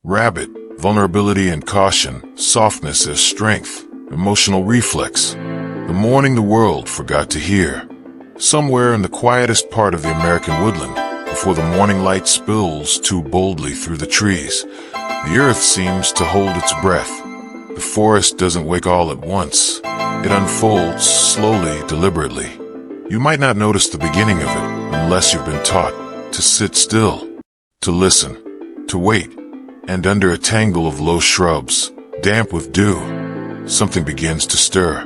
Rabbit, vulnerability and caution, softness as strength, emotional reflex. The morning the world forgot to hear. Somewhere in the quietest part of the American woodland, before the morning light spills too boldly through the trees, the earth seems to hold its breath. The forest doesn't wake all at once. It unfolds slowly, deliberately. You might not notice the beginning of it unless you've been taught to sit still, to listen, to wait, and under a tangle of low shrubs, damp with dew, something begins to stir.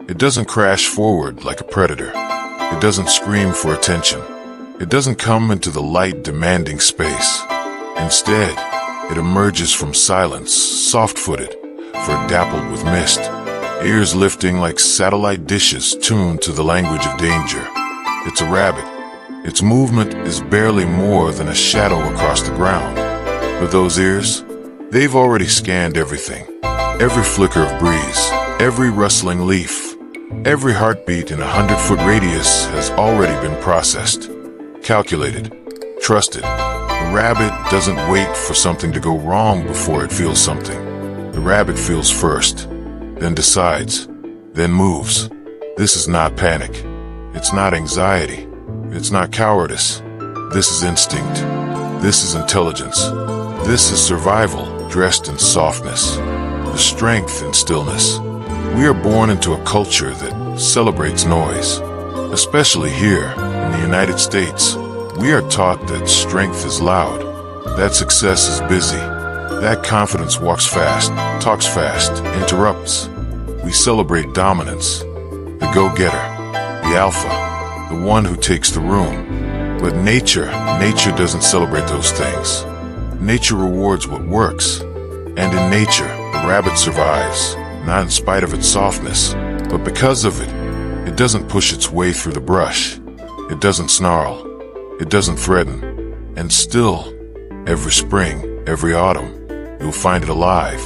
It doesn't crash forward like a predator. It doesn't scream for attention. It doesn't come into the light demanding space. Instead, it emerges from silence, soft-footed, fur dappled with mist, ears lifting like satellite dishes tuned to the language of danger. It's a rabbit. Its movement is barely more than a shadow across the ground. But those ears, they've already scanned everything. Every flicker of breeze, every rustling leaf, every heartbeat in a 100-foot radius has already been processed, calculated, trusted. The rabbit doesn't wait for something to go wrong before it feels something. The rabbit feels first, then decides, then moves. This is not panic. It's not anxiety. It's not cowardice. This is instinct. This is intelligence. This is survival dressed in softness, the strength in stillness. We are born into a culture that celebrates noise. Especially here in the United States, we are taught that strength is loud, that success is busy, that confidence walks fast, talks fast, interrupts. We celebrate dominance, the go-getter, the alpha, the one who takes the room. But nature doesn't celebrate those things. Nature rewards what works. And in nature, the rabbit survives, not in spite of its softness, but because of it. It doesn't push its way through the brush. It doesn't snarl. It doesn't threaten. And still, every spring, every autumn, you'll find it alive,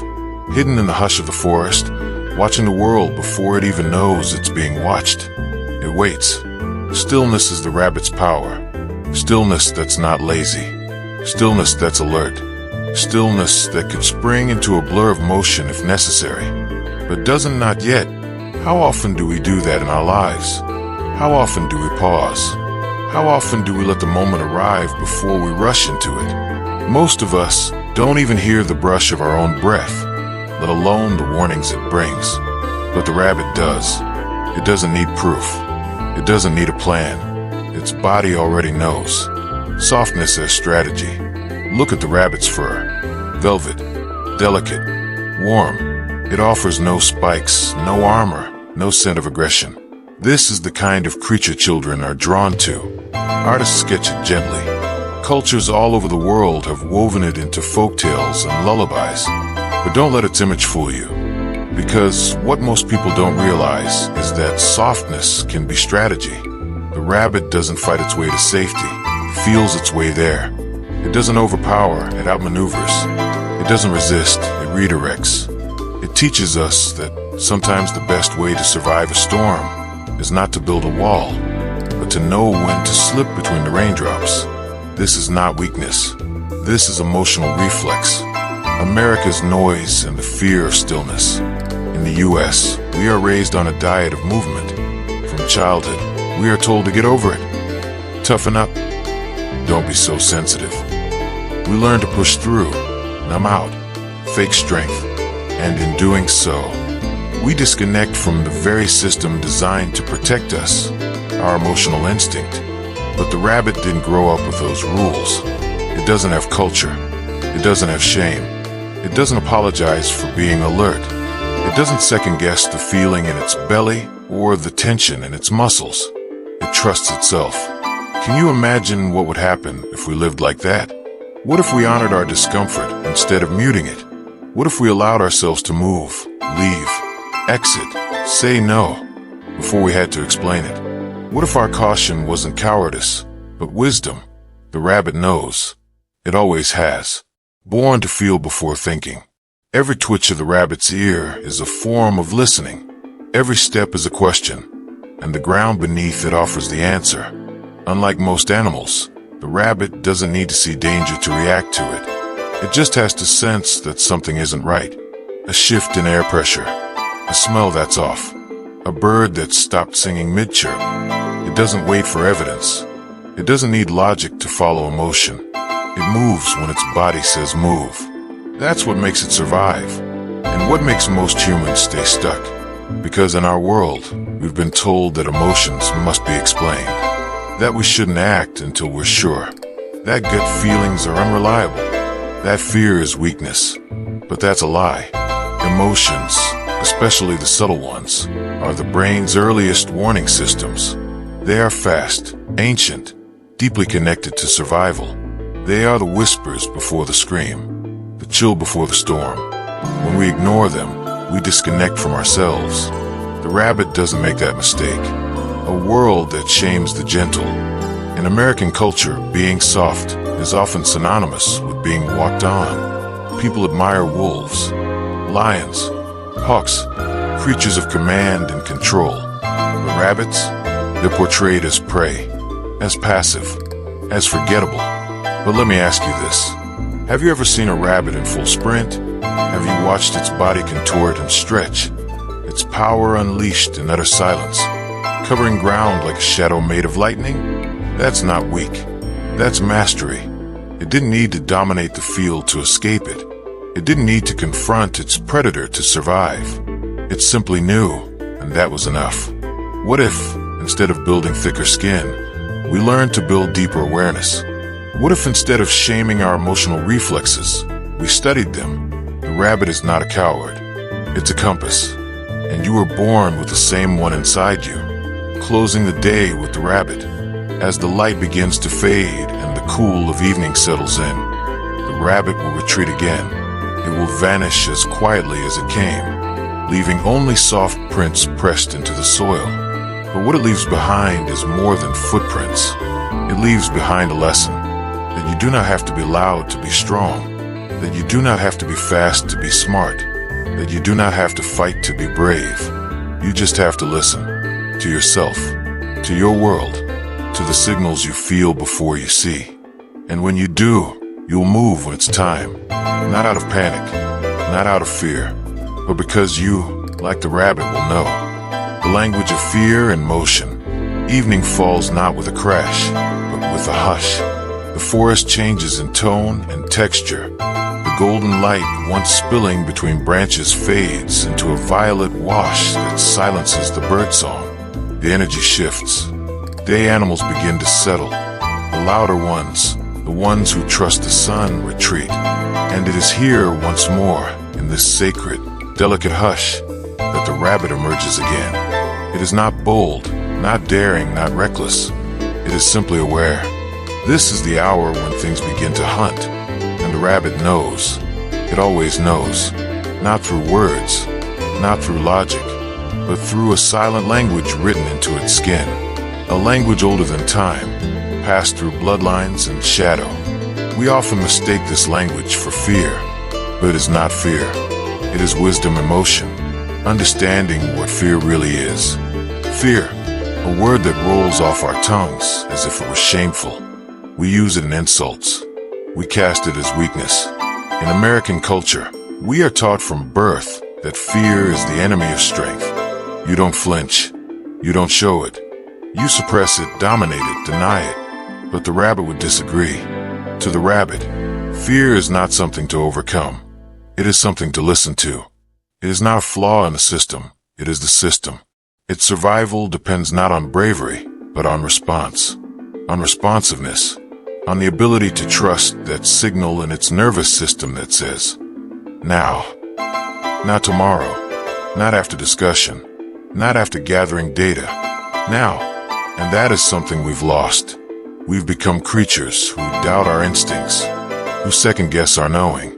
hidden in the hush of the forest, watching the world before it even knows it's being watched. It waits. Stillness is the rabbit's power. Stillness that's not lazy. Stillness that's alert. Stillness that could spring into a blur of motion if necessary, but doesn't not yet. How often do we do that in our lives? How often do we pause? How often do we let the moment arrive before we rush into it? Most of us don't even hear the brush of our own breath, let alone the warnings it brings. But the rabbit does. It doesn't need proof. It doesn't need a plan. Its body already knows. Softness as strategy. Look at the rabbit's fur. Velvet, delicate, warm. It offers no spikes, no armor, no scent of aggression. This is the kind of creature children are drawn to. Artists sketch it gently. Cultures all over the world have woven it into folktales and lullabies. But don't let its image fool you. Because what most people don't realize is that softness can be strategy. The rabbit doesn't fight its way to safety. It feels its way there. It doesn't overpower, it outmaneuvers. It doesn't resist, it redirects. It teaches us that sometimes the best way to survive a storm is not to build a wall, but to know when to slip between the raindrops. This is not weakness. This is emotional reflex. America's noise and the fear of stillness. In the U.S., we are raised on a diet of movement. From childhood, we are told to get over it. Toughen up. Don't be so sensitive. We learn to push through, numb out, fake strength, and in doing so, we disconnect from the very system designed to protect us, our emotional instinct. But the rabbit didn't grow up with those rules. It doesn't have culture. It doesn't have shame. It doesn't apologize for being alert. It doesn't second-guess the feeling in its belly or the tension in its muscles. It trusts itself. Can you imagine what would happen if we lived like that? What if we honored our discomfort instead of muting it? What if we allowed ourselves to move, leave, exit, say no, before we had to explain it? What if our caution wasn't cowardice, but wisdom? The rabbit knows. It always has. Born to feel before thinking. Every twitch of the rabbit's ear is a form of listening. Every step is a question, and the ground beneath it offers the answer. Unlike most animals, the rabbit doesn't need to see danger to react to it. It just has to sense that something isn't right. A shift in air pressure, a smell that's off, a bird that's stopped singing mid-chirp. It doesn't wait for evidence. It doesn't need logic to follow emotion. It moves when its body says move. That's what makes it survive, and what makes most humans stay stuck. Because in our world, we've been told that emotions must be explained, that we shouldn't act until we're sure, that gut feelings are unreliable, that fear is weakness. But that's a lie. Emotions, especially the subtle ones, are the brain's earliest warning systems. They are fast, ancient, deeply connected to survival. They are the whispers before the scream, the chill before the storm. When we ignore them, we disconnect from ourselves. The rabbit doesn't make that mistake. A world that shames the gentle. In American culture, being soft is often synonymous with being walked on. People admire wolves, lions, hawks, creatures of command and control. But rabbits, they're portrayed as prey, as passive, as forgettable. But let me ask you this. Have you ever seen a rabbit in full sprint? Have you watched its body contort and stretch? Its power unleashed in utter silence, covering ground like a shadow made of lightning? That's not weak. That's mastery. It didn't need to dominate the field to escape it. It didn't need to confront its predator to survive. It simply knew, and that was enough. What if, instead of building thicker skin, we learned to build deeper awareness? What if instead of shaming our emotional reflexes, we studied them? The rabbit is not a coward. It's a compass. And you were born with the same one inside you. Closing the day with the rabbit. As the light begins to fade and the cool of evening settles in, the rabbit will retreat again. It will vanish as quietly as it came, leaving only soft prints pressed into the soil. But what it leaves behind is more than footprints. It leaves behind a lesson that you do not have to be loud to be strong, that you do not have to be fast to be smart, that you do not have to fight to be brave. You just have to listen to yourself, to your world, to the signals you feel before you see. And when you do, you'll move when it's time, not out of panic, not out of fear, but because you, like the rabbit, will know the language of fear and motion. Evening falls not with a crash, but with a hush. The forest changes in tone and texture. The golden light, once spilling between branches, fades into a violet wash that silences the birdsong. The energy shifts. Day animals begin to settle. The louder ones, the ones who trust the sun, retreat. And it is here once more, in this sacred, delicate hush, that the rabbit emerges again. It is not bold, not daring, not reckless. It is simply aware. This is the hour when things begin to hunt, and the rabbit knows. It always knows. Not through words, not through logic, but through a silent language written into its skin. A language older than time, passed through bloodlines and shadow. We often mistake this language for fear, but it is not fear. It is wisdom in motion, understanding what fear really is. Fear, a word that rolls off our tongues as if it was shameful. We use it in insults. We cast it as weakness. In American culture, we are taught from birth that fear is the enemy of strength. You don't flinch. You don't show it. You suppress it, dominate it, deny it. But the rabbit would disagree. To the rabbit, fear is not something to overcome. It is something to listen to. It is not a flaw in the system. It is the system. Its survival depends not on bravery, but on response, on responsiveness, on the ability to trust that signal in its nervous system that says, now, not tomorrow, not after discussion, not after gathering data, now. And that is something we've lost. We've become creatures who doubt our instincts, who second-guess our knowing,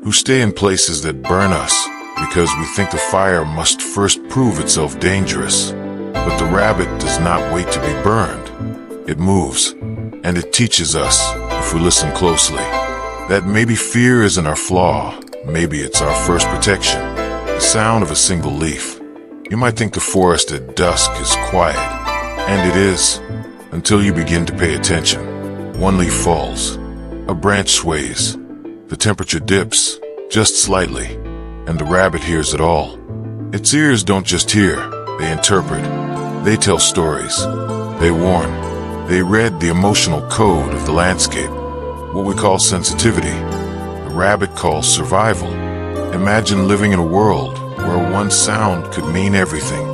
who stay in places that burn us because we think the fire must first prove itself dangerous. But the rabbit does not wait to be burned. It moves, and it teaches us, if we listen closely, that maybe fear isn't our flaw, maybe it's our first protection. The sound of a single leaf. You might think the forest at dusk is quiet, and it is, until you begin to pay attention. One leaf falls, a branch sways, The temperature dips, just slightly, and the rabbit hears it all. Its ears don't just hear, they interpret. They tell stories. They warn. They read the emotional code of the landscape, what we call sensitivity. The rabbit calls survival. Imagine living in a world where one sound could mean everything,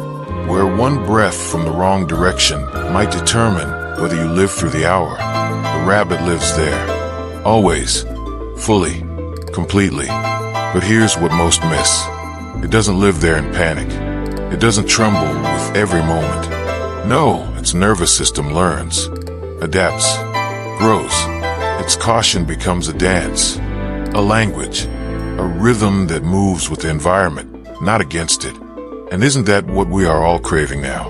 where one breath from the wrong direction might determine whether you live through the hour. The rabbit lives there, always, fully, completely. But here's what most miss. It doesn't live there in panic. It doesn't tremble with every moment. No, its nervous system learns, adapts, grows. Its caution becomes a dance, a language, a rhythm that moves with the environment, not against it. And isn't that what we are all craving now?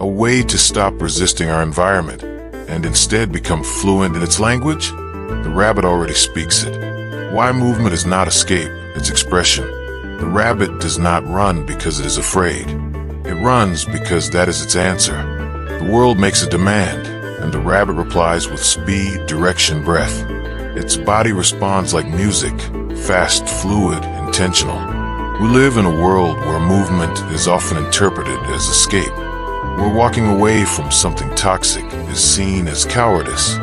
A way to stop resisting our environment and instead become fluent in its language? The rabbit already speaks it. Why movement is not escape, it's expression. The rabbit does not run because it is afraid. It runs because that is its answer. The world makes a demand, and the rabbit replies with speed, direction, breath. Its body responds like music, fast, fluid, intentional. We live in a world where movement is often interpreted as escape, where walking away from something toxic is seen as cowardice,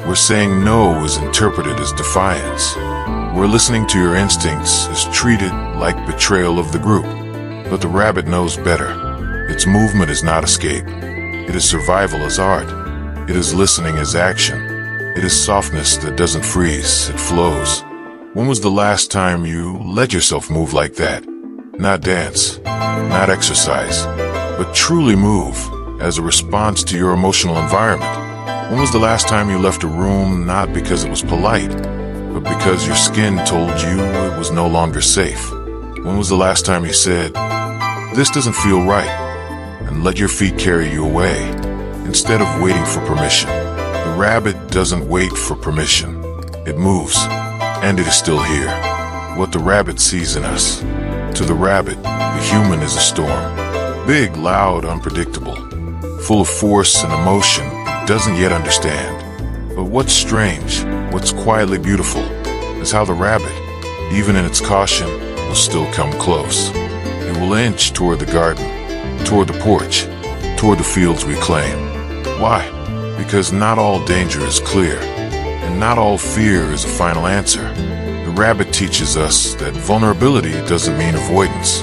where saying no is interpreted as defiance, where listening to your instincts is treated like betrayal of the group. But the rabbit knows better. Its movement is not escape. It is survival as art. It is listening as action. It is softness that doesn't freeze, it flows. When was the last time you let yourself move like that? Not dance, not exercise, but truly move as a response to your emotional environment. When was the last time you left a room not because it was polite, but because your skin told you it was no longer safe? When was the last time you said, "This doesn't feel right," and let your feet carry you away, instead of waiting for permission? The rabbit doesn't wait for permission. It moves, and it is still here. What the rabbit sees in us. To the rabbit, the human is a storm. Big, loud, unpredictable, full of force and emotion it doesn't yet understand. But what's strange, what's quietly beautiful, is how the rabbit, even in its caution, will still come close. It will inch toward the garden, toward the porch, toward the fields we claim. Why? Because not all danger is clear, and not all fear is a final answer. The rabbit teaches us that vulnerability doesn't mean avoidance.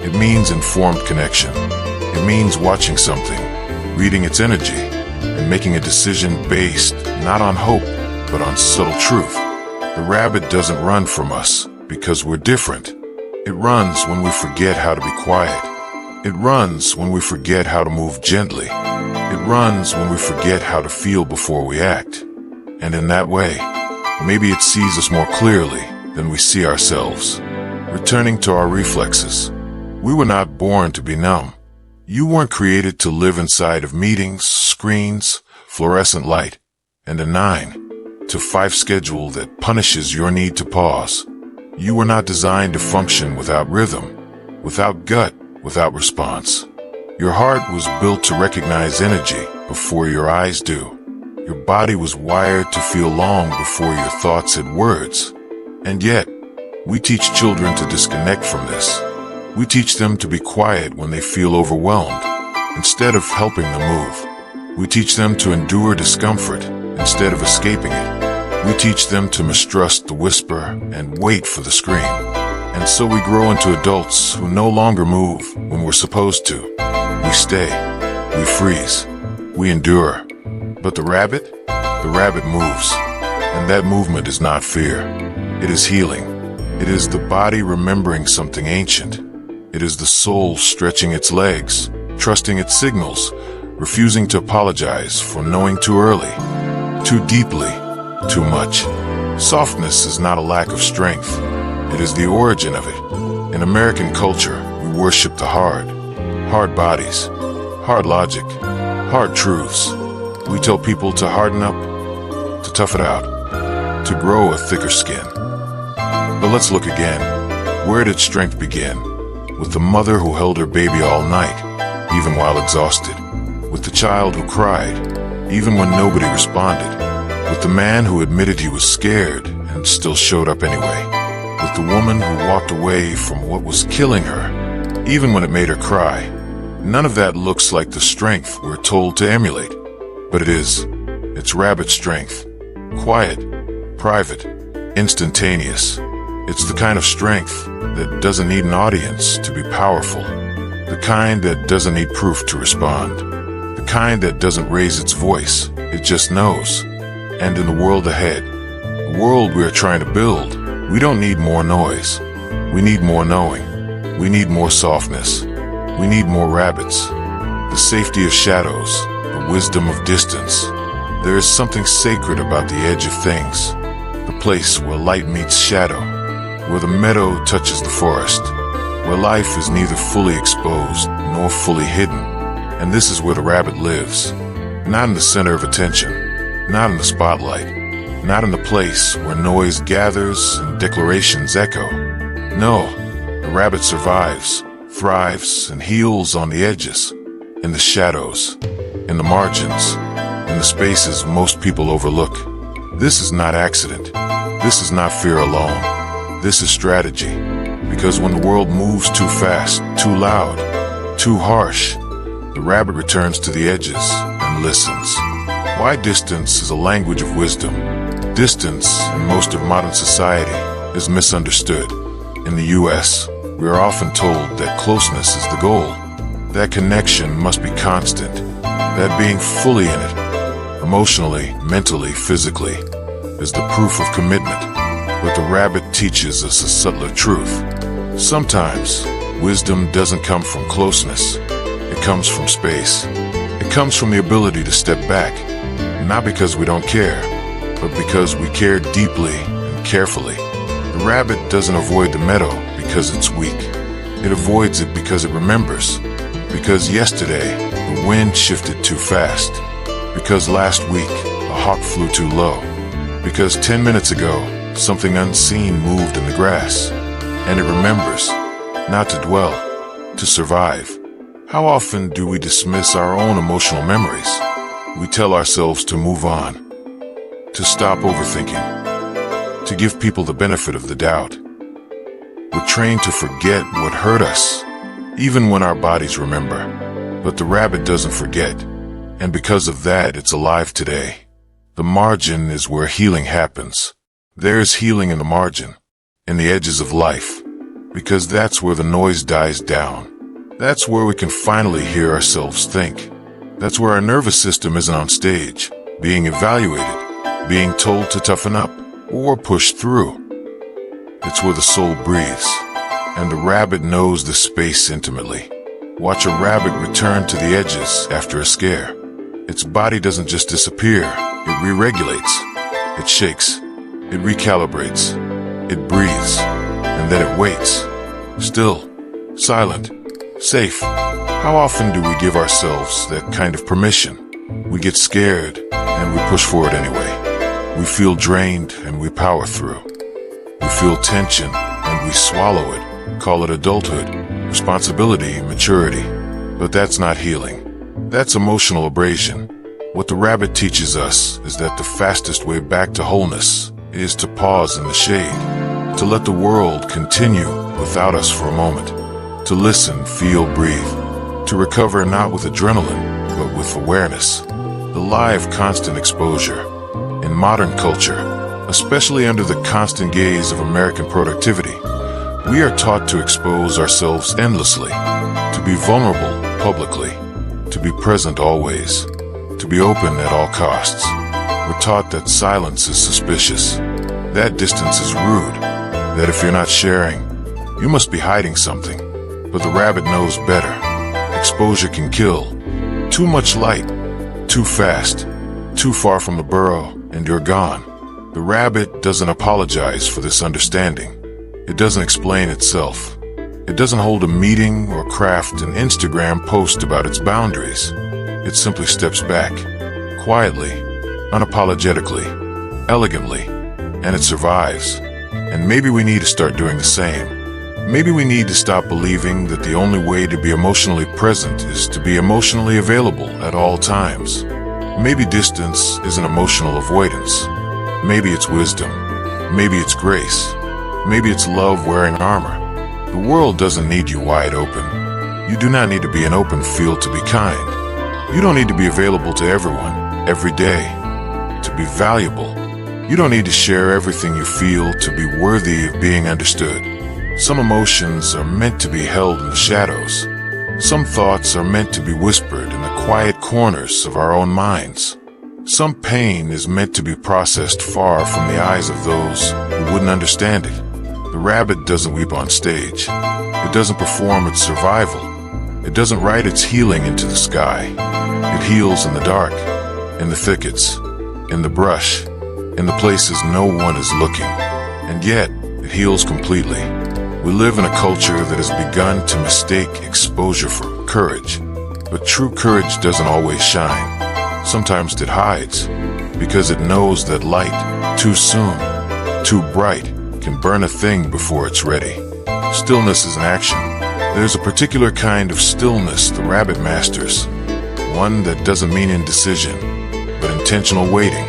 It means informed connection. It means watching something, reading its energy, and making a decision based not on hope, but on subtle truth. The rabbit doesn't run from us because we're different. It runs when we forget how to be quiet. It runs when we forget how to move gently. It runs when we forget how to feel before we act. And in that way, maybe it sees us more clearly than we see ourselves. Returning to our reflexes. We were not born to be numb. You weren't created to live inside of meetings, screens, fluorescent light, and a 9-to-5 schedule that punishes your need to pause. You were not designed to function without rhythm, without gut, without response. Your heart was built to recognize energy before your eyes do. Your body was wired to feel long before your thoughts had words. And yet, we teach children to disconnect from this. We teach them to be quiet when they feel overwhelmed, instead of helping them move. We teach them to endure discomfort instead of escaping it. We teach them to mistrust the whisper and wait for the scream. And so we grow into adults who no longer move when we're supposed to. We stay, we freeze, we endure. But the rabbit moves. And that movement is not fear. It is healing. It is the body remembering something ancient. It is the soul stretching its legs, trusting its signals, refusing to apologize for knowing too early, too deeply, too much. Softness is not a lack of strength. It is the origin of it. In American culture, we worship the hard bodies, hard logic, hard truths. We tell people to harden up, to tough it out, to grow a thicker skin. But let's look again. Where did strength begin? With the mother who held her baby all night, even while exhausted. With the child who cried, even when nobody responded. With the man who admitted he was scared and and still showed up anyway. With the woman who walked away from what was killing her, even when it made her cry. None of that looks like the strength we're told to emulate. But it is. It's rabbit strength. Quiet, private, instantaneous. It's the kind of strength that doesn't need an audience to be powerful. The kind that doesn't need proof to respond. The kind that doesn't raise its voice. It just knows. And in the world ahead, the world we are trying to build, we don't need more noise. We need more knowing. We need more softness. We need more rabbits. The safety of shadows, the wisdom of distance. There is something sacred about the edge of things. The place where light meets shadow. Where the meadow touches the forest. Where life is neither fully exposed nor fully hidden. And this is where the rabbit lives. Not in the center of attention. Not in the spotlight. Not in the place where noise gathers and declarations echo. No, the rabbit survives, thrives, and heals on the edges. In the shadows. In the margins. In the spaces most people overlook. This is not accident. This is not fear alone. This is strategy. Because when the world moves too fast, too loud, too harsh, the rabbit returns to the edges and listens. Why distance is a language of wisdom. Distance, in most of modern society, is misunderstood. In the U.S., we are often told that closeness is the goal. That connection must be constant. That being fully in it, emotionally, mentally, physically, is the proof of commitment. But the rabbit teaches us a subtler truth. Sometimes, wisdom doesn't come from closeness. It comes from space. It comes from the ability to step back. Not because we don't care, but because we care deeply and carefully. The rabbit doesn't avoid the meadow because it's weak. It avoids it because it remembers. Because yesterday, the wind shifted too fast. Because last week, a hawk flew too low. Because 10 minutes ago, something unseen moved in the grass. And it remembers, not to dwell, to survive. How often do we dismiss our own emotional memories? We tell ourselves to move on, to stop overthinking, to give people the benefit of the doubt. We're trained to forget what hurt us, even when our bodies remember. But the rabbit doesn't forget, and because of that, it's alive today. The margin is where healing happens. There's healing in the margin, in the edges of life, because that's where the noise dies down. That's where we can finally hear ourselves think. That's where our nervous system isn't on stage, being evaluated, being told to toughen up, or push through. It's where the soul breathes, and the rabbit knows the space intimately. Watch a rabbit return to the edges after a scare. Its body doesn't just disappear, it re-regulates, it shakes, it recalibrates, it breathes, and then it waits. Still, silent, safe. How often do we give ourselves that kind of permission? We get scared, and we push forward anyway. We feel drained, and we power through. We feel tension, and we swallow it. Call it adulthood, responsibility, maturity. But that's not healing. That's emotional abrasion. What the rabbit teaches us is that the fastest way back to wholeness is to pause in the shade, to let the world continue without us for a moment, to listen, feel, breathe, to recover not with adrenaline, but with awareness. The live, constant exposure. In modern culture, especially under the constant gaze of American productivity, we are taught to expose ourselves endlessly, to be vulnerable publicly, to be present always, to be open at all costs. We're taught that silence is suspicious, that distance is rude, that if you're not sharing, you must be hiding something. But the rabbit knows better. Exposure can kill. Too much light, too fast, too far from the burrow, and you're gone. The rabbit doesn't apologize for this understanding. It doesn't explain itself. It doesn't hold a meeting or craft an Instagram post about its boundaries. It simply steps back, quietly, unapologetically, elegantly, and it survives. And maybe we need to start doing the same. Maybe we need to stop believing that the only way to be emotionally present is to be emotionally available at all times. Maybe distance isn't emotional avoidance. Maybe it's wisdom. Maybe it's grace. Maybe it's love wearing armor. The world doesn't need you wide open. You do not need to be an open field to be kind. You don't need to be available to everyone, every day, to be valuable. You don't need to share everything you feel to be worthy of being understood. Some emotions are meant to be held in the shadows. Some thoughts are meant to be whispered in the quiet corners of our own minds. Some pain is meant to be processed far from the eyes of those who wouldn't understand it. The rabbit doesn't weep on stage. It doesn't perform its survival. It doesn't write its healing into the sky. It heals in the dark, in the thickets, in the brush, in the places no one is looking. And yet, it heals completely. We live in a culture that has begun to mistake exposure for courage. But true courage doesn't always shine. Sometimes it hides, because it knows that light, too soon, too bright, can burn a thing before it's ready. Stillness is an action. There's a particular kind of stillness the rabbit masters. One that doesn't mean indecision, but intentional waiting.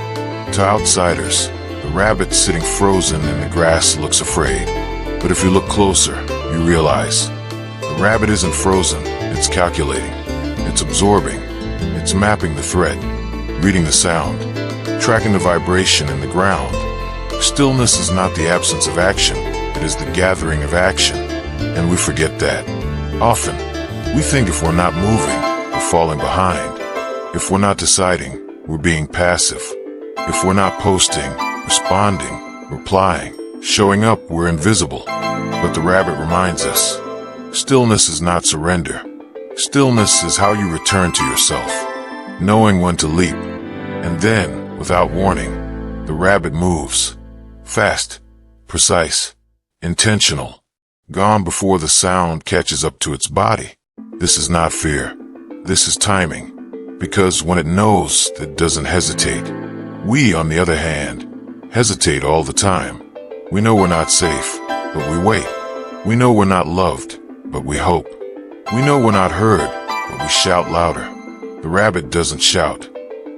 To outsiders, the rabbit sitting frozen in the grass looks afraid. But if you look closer, you realize the rabbit isn't frozen, it's calculating. It's absorbing. It's mapping the thread, reading the sound, tracking the vibration in the ground. Stillness is not the absence of action, it is the gathering of action, and we forget that. Often, we think if we're not moving, we're falling behind. If we're not deciding, we're being passive. If we're not posting, responding, replying, showing up, we're invisible. But the rabbit reminds us, stillness is not surrender. Stillness is how you return to yourself, knowing when to leap. And then, without warning, the rabbit moves. Fast, precise, intentional, gone before the sound catches up to its body. This is not fear. This is timing. Because when it knows, it doesn't hesitate. We, on the other hand, hesitate all the time. We know we're not safe, but we wait. We know we're not loved, but we hope. We know we're not heard, but we shout louder. The rabbit doesn't shout.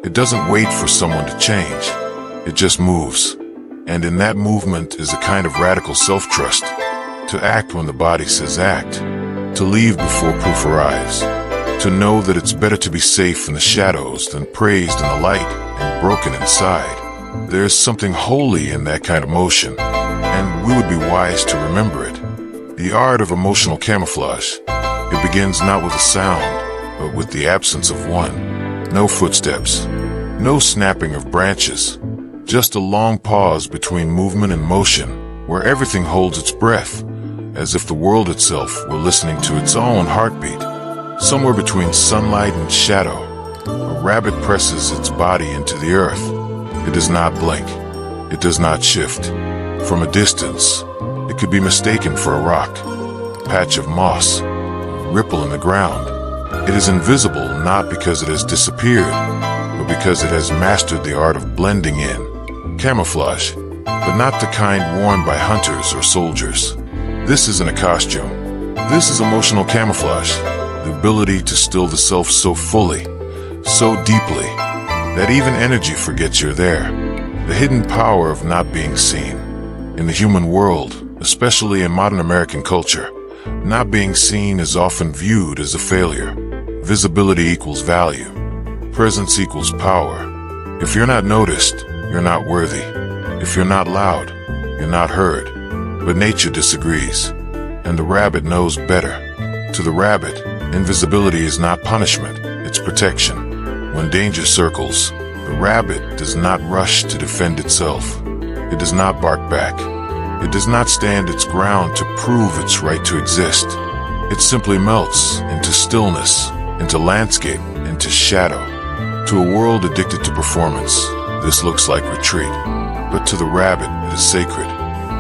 It doesn't wait for someone to change. It just moves. And in that movement is a kind of radical self-trust. To act when the body says act. To leave before proof arrives. To know that it's better to be safe in the shadows than praised in the light and broken inside. There's something holy in that kind of motion, and we would be wise to remember it. The art of emotional camouflage. It begins not with a sound, but with the absence of one. No footsteps, no snapping of branches, just a long pause between movement and motion, where everything holds its breath, as if the world itself were listening to its own heartbeat. Somewhere between sunlight and shadow, a rabbit presses its body into the earth. It does not blink. It does not shift. From a distance, it could be mistaken for a rock, a patch of moss, a ripple in the ground. It is invisible not because it has disappeared, but because it has mastered the art of blending in. Camouflage, but not the kind worn by hunters or soldiers. This isn't a costume. This is emotional camouflage, the ability to still the self so fully, so deeply, that even energy forgets you're there. The hidden power of not being seen. In the human world, especially in modern American culture, not being seen is often viewed as a failure. Visibility equals value. Presence equals power. If you're not noticed, you're not worthy. If you're not loud, you're not heard. But nature disagrees, and the rabbit knows better. To the rabbit, invisibility is not punishment, it's protection. When danger circles, the rabbit does not rush to defend itself. It does not bark back. It does not stand its ground to prove its right to exist. It simply melts into stillness, into landscape, into shadow. To a world addicted to performance, this looks like retreat. But to the rabbit, it is sacred.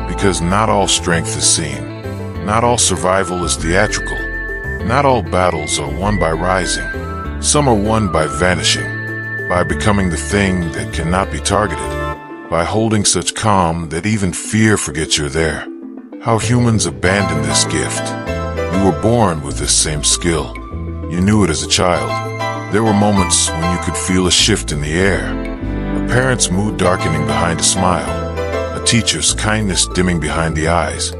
Because not all strength is seen. Not all survival is theatrical. Not all battles are won by rising. Some are won by vanishing, by becoming the thing that cannot be targeted, by holding such calm that even fear forgets you're there. How humans abandon this gift. You were born with this same skill. You knew it as a child. There were moments when you could feel a shift in the air. A parent's mood darkening behind a smile. A teacher's kindness dimming behind the eyes,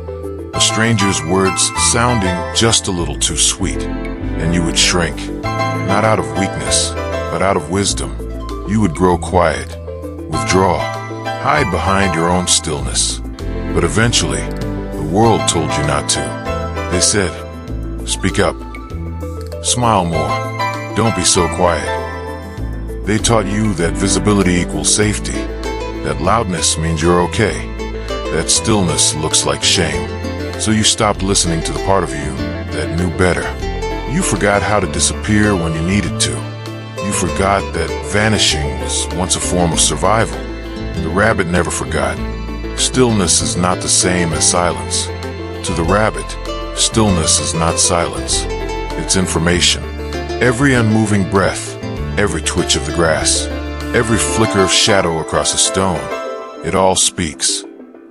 a stranger's words sounding just a little too sweet, and you would shrink, not out of weakness, but out of wisdom. You would grow quiet, withdraw, hide behind your own stillness. But eventually, the world told you not to. They said, speak up, smile more, don't be so quiet. They taught you that visibility equals safety, that loudness means you're okay, that stillness looks like shame. So you stopped listening to the part of you that knew better. You forgot how to disappear when you needed to. You forgot that vanishing was once a form of survival. The rabbit never forgot. Stillness is not the same as silence. To the rabbit, stillness is not silence. It's information. Every unmoving breath, every twitch of the grass, every flicker of shadow across a stone, it all speaks.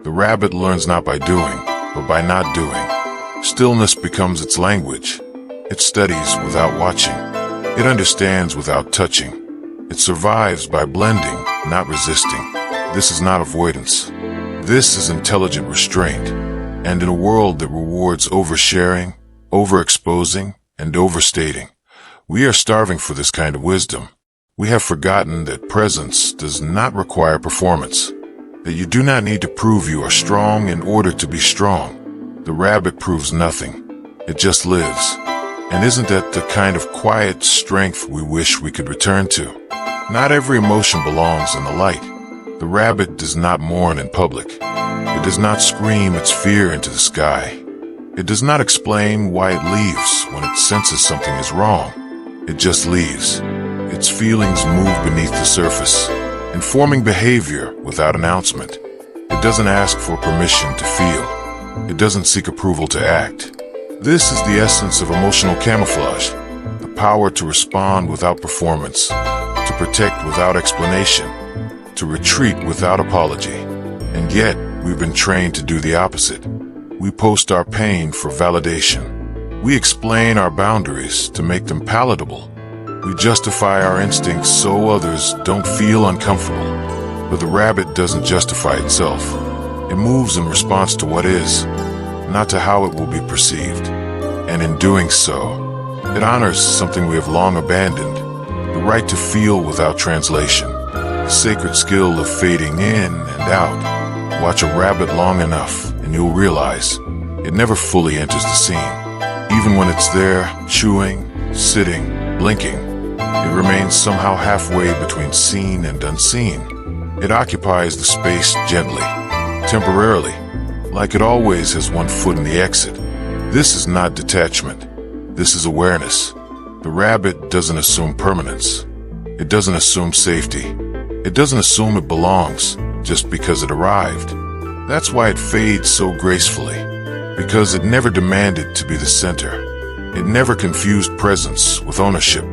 The rabbit learns not by doing, but by not doing. Stillness becomes its language. It studies without watching. It understands without touching. It survives by blending, not resisting. This is not avoidance. This is intelligent restraint. And in a world that rewards oversharing, overexposing, and overstating, we are starving for this kind of wisdom. We have forgotten that presence does not require performance, that you do not need to prove you are strong in order to be strong. The rabbit proves nothing. It just lives. And isn't that the kind of quiet strength we wish we could return to? Not every emotion belongs in the light. The rabbit does not mourn in public. It does not scream its fear into the sky. It does not explain why it leaves when it senses something is wrong. It just leaves. Its feelings move beneath the surface, informing behavior without announcement. It doesn't ask for permission to feel. It doesn't seek approval to act. This is the essence of emotional camouflage, the power to respond without performance, to protect without explanation, to retreat without apology. And yet, we've been trained to do the opposite. We post our pain for validation. We explain our boundaries to make them palatable. We justify our instincts so others don't feel uncomfortable. But the rabbit doesn't justify itself. It moves in response to what is, not to how it will be perceived. And in doing so, it honors something we have long abandoned, the right to feel without translation, the sacred skill of fading in and out. Watch a rabbit long enough and you'll realize it never fully enters the scene. Even when it's there, chewing, sitting, blinking, it remains somehow halfway between seen and unseen. It occupies the space gently, temporarily, like it always has one foot in the exit. This is not detachment. This is awareness. The rabbit doesn't assume permanence. It doesn't assume safety. It doesn't assume it belongs just because it arrived. That's why it fades so gracefully, because it never demanded to be the center. It never confused presence with ownership.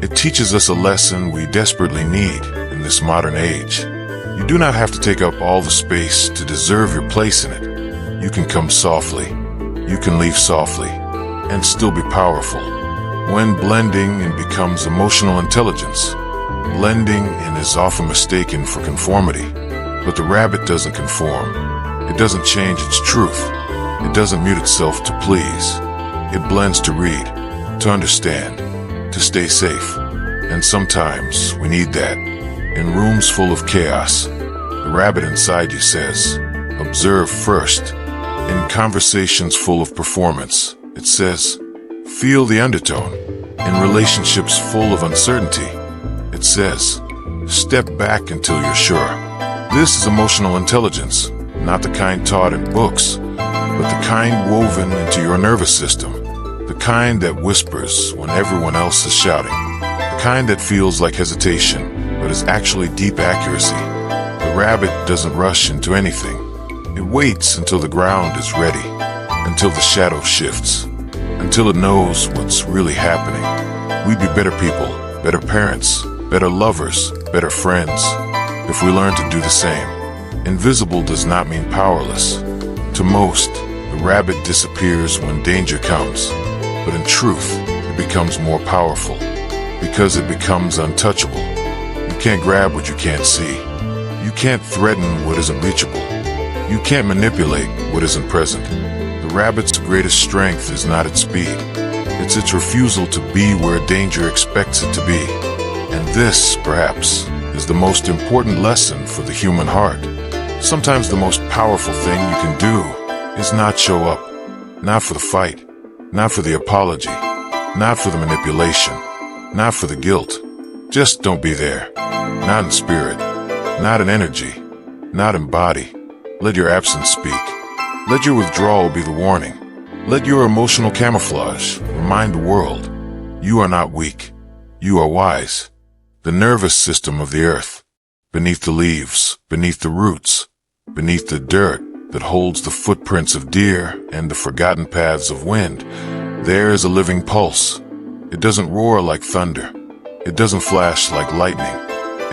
It teaches us a lesson we desperately need in this modern age. You do not have to take up all the space to deserve your place in it. You can come softly. You can leave softly and still be powerful. When blending in becomes emotional intelligence, blending in is often mistaken for conformity. But the rabbit doesn't conform. It doesn't change its truth. It doesn't mute itself to please. It blends to read, to understand, to stay safe. And sometimes we need that. In rooms full of chaos, the rabbit inside you says, observe first. In conversations full of performance, it says, feel the undertone. In relationships full of uncertainty, it says, step back until you're sure. This is emotional intelligence, not the kind taught in books, but the kind woven into your nervous system. The kind that whispers when everyone else is shouting. The kind that feels like hesitation, but is actually deep accuracy. The rabbit doesn't rush into anything. It waits until the ground is ready, until the shadow shifts, until it knows what's really happening. We'd be better people, better parents, better lovers, better friends, if we learn to do the same. Invisible does not mean powerless. To most, the rabbit disappears when danger comes. But in truth, it becomes more powerful, because it becomes untouchable. You can't grab what you can't see. You can't threaten what isn't reachable. You can't manipulate what isn't present. The rabbit's greatest strength is not its speed. It's its refusal to be where danger expects it to be. And this, perhaps, is the most important lesson for the human heart. Sometimes the most powerful thing you can do is not show up. Not for the fight, not for the apology, not for the manipulation, not for the guilt. Just don't be there. Not in spirit, not in energy, not in body. Let your absence speak. Let your withdrawal be the warning. Let your emotional camouflage remind the world, you are not weak. You are wise. The nervous system of the earth, beneath the leaves, beneath the roots, beneath the dirt that holds the footprints of deer and the forgotten paths of wind, there is a living pulse. It doesn't roar like thunder. It doesn't flash like lightning.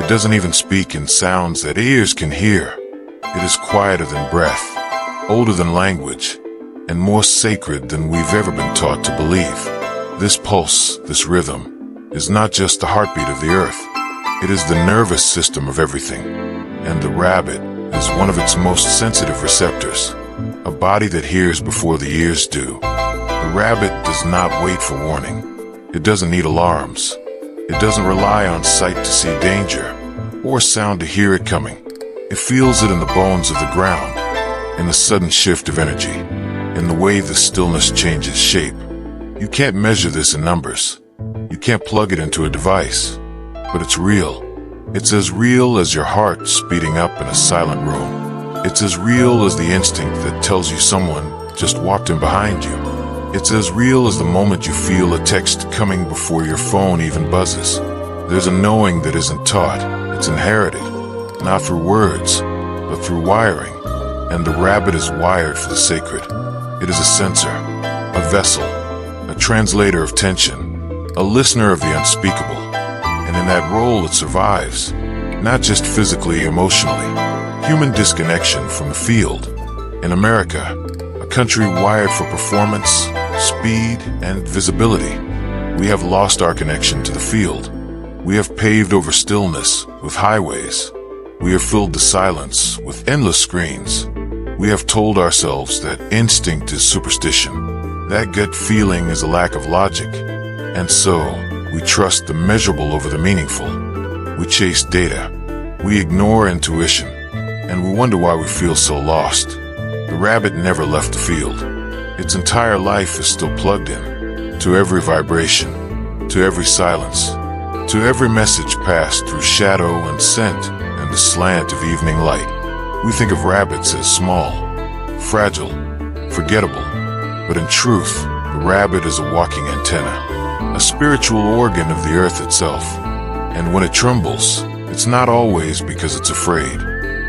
It doesn't even speak in sounds that ears can hear. It is quieter than breath, older than language, and more sacred than we've ever been taught to believe. This pulse, this rhythm, is not just the heartbeat of the earth. It is the nervous system of everything. And the rabbit is one of its most sensitive receptors, a body that hears before the ears do. The rabbit does not wait for warning. It doesn't need alarms. It doesn't rely on sight to see danger, or sound to hear it coming. It feels it in the bones of the ground, in the sudden shift of energy, in the way the stillness changes shape. You can't measure this in numbers. You can't plug it into a device. But it's real. It's as real as your heart speeding up in a silent room. It's as real as the instinct that tells you someone just walked in behind you. It's as real as the moment you feel a text coming before your phone even buzzes. There's a knowing that isn't taught. It's inherited. Not through words, but through wiring. And the rabbit is wired for the sacred. It is a sensor, a vessel, a translator of tension, a listener of the unspeakable. And in that role it survives, not just physically, emotionally. Human disconnection from the field. In America, a country wired for performance, speed, and visibility, we have lost our connection to the field. We have paved over stillness with highways. We have filled the silence with endless screens. We have told ourselves that instinct is superstition, that gut feeling is a lack of logic. And so, we trust the measurable over the meaningful. We chase data. We ignore intuition. And we wonder why we feel so lost. The rabbit never left the field. Its entire life is still plugged in, to every vibration, to every silence, to every message passed through shadow and scent and the slant of evening light. We think of rabbits as small, fragile, forgettable, but in truth, the rabbit is a walking antenna, a spiritual organ of the earth itself. And when it trembles, it's not always because it's afraid.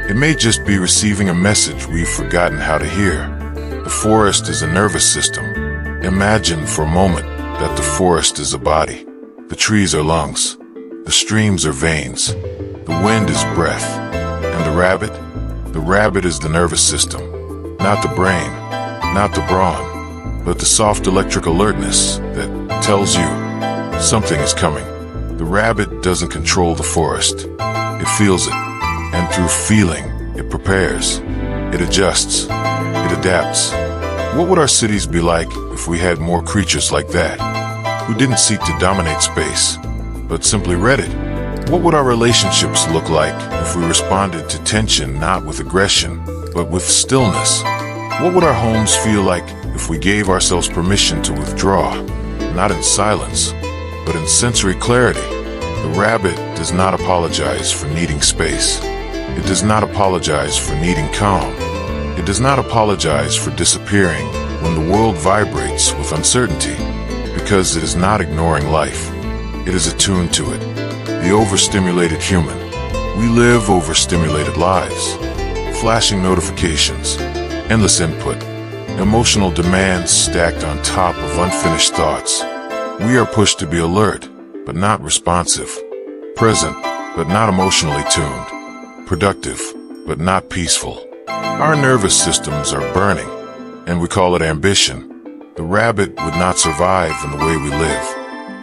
It may just be receiving a message we've forgotten how to hear. The forest is a nervous system. Imagine for a moment that the forest is a body. The trees are lungs. The streams are veins. The wind is breath. And the rabbit is the nervous system. Not the brain, not the brawn, but the soft electric alertness that tells you something is coming. The rabbit doesn't control the forest. It feels it. And through feeling, it prepares. It adjusts. It adapts. What would our cities be like if we had more creatures like that, who didn't seek to dominate space, but simply read it? What would our relationships look like if we responded to tension not with aggression, but with stillness? What would our homes feel like if we gave ourselves permission to withdraw, not in silence, but in sensory clarity? The rabbit does not apologize for needing space. It does not apologize for needing calm. It does not apologize for disappearing when the world vibrates with uncertainty, because it is not ignoring life. It is attuned to it. The overstimulated human. We live overstimulated lives. Flashing notifications, endless input, emotional demands stacked on top of unfinished thoughts. We are pushed to be alert, but not responsive. Present, but not emotionally tuned. Productive, but not peaceful. Our nervous systems are burning, and we call it ambition. The rabbit would not survive in the way we live.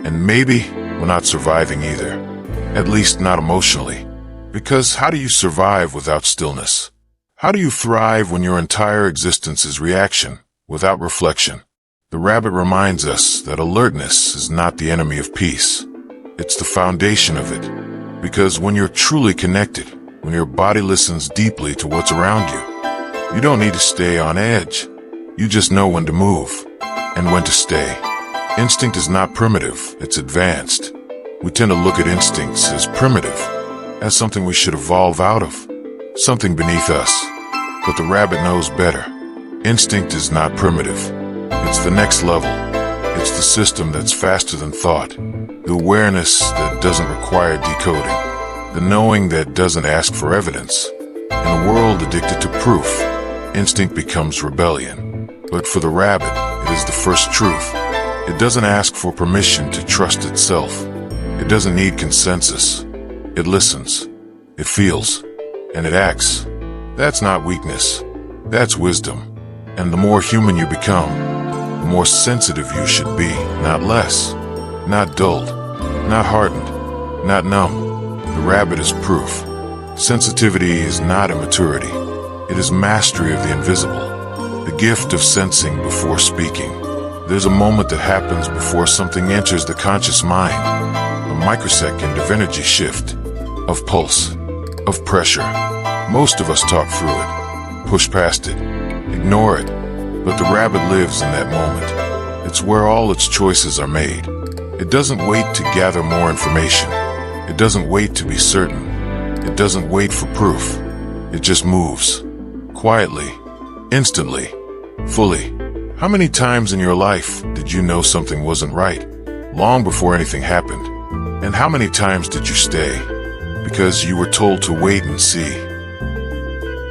And maybe we're not surviving either. At least not emotionally. Because how do you survive without stillness? How do you thrive when your entire existence is reaction, without reflection? The rabbit reminds us that alertness is not the enemy of peace. It's the foundation of it. Because when you're truly connected, when your body listens deeply to what's around you, you don't need to stay on edge. You just know when to move and when to stay. Instinct is not primitive, it's advanced. We tend to look at instincts as primitive, as something we should evolve out of, something beneath us. But the rabbit knows better. Instinct is not primitive. It's the next level. It's the system that's faster than thought. The awareness that doesn't require decoding. The knowing that doesn't ask for evidence. In a world addicted to proof, instinct becomes rebellion. But for the rabbit, it is the first truth. It doesn't ask for permission to trust itself. It doesn't need consensus. It listens. It feels. And it acts. That's not weakness. That's wisdom. And the more human you become, the more sensitive you should be, not less. Not dulled. Not hardened. Not numb. The rabbit is proof. Sensitivity is not immaturity. It is mastery of the invisible. The gift of sensing before speaking. There's a moment that happens before something enters the conscious mind. A microsecond of energy shift. Of pulse. Of pressure. Most of us talk through it. Push past it. Ignore it. But the rabbit lives in that moment. It's where all its choices are made. It doesn't wait to gather more information. It doesn't wait to be certain. It doesn't wait for proof. It just moves. Quietly. Instantly. Fully. How many times in your life did you know something wasn't right, long before anything happened? And how many times did you stay? Because you were told to wait and see.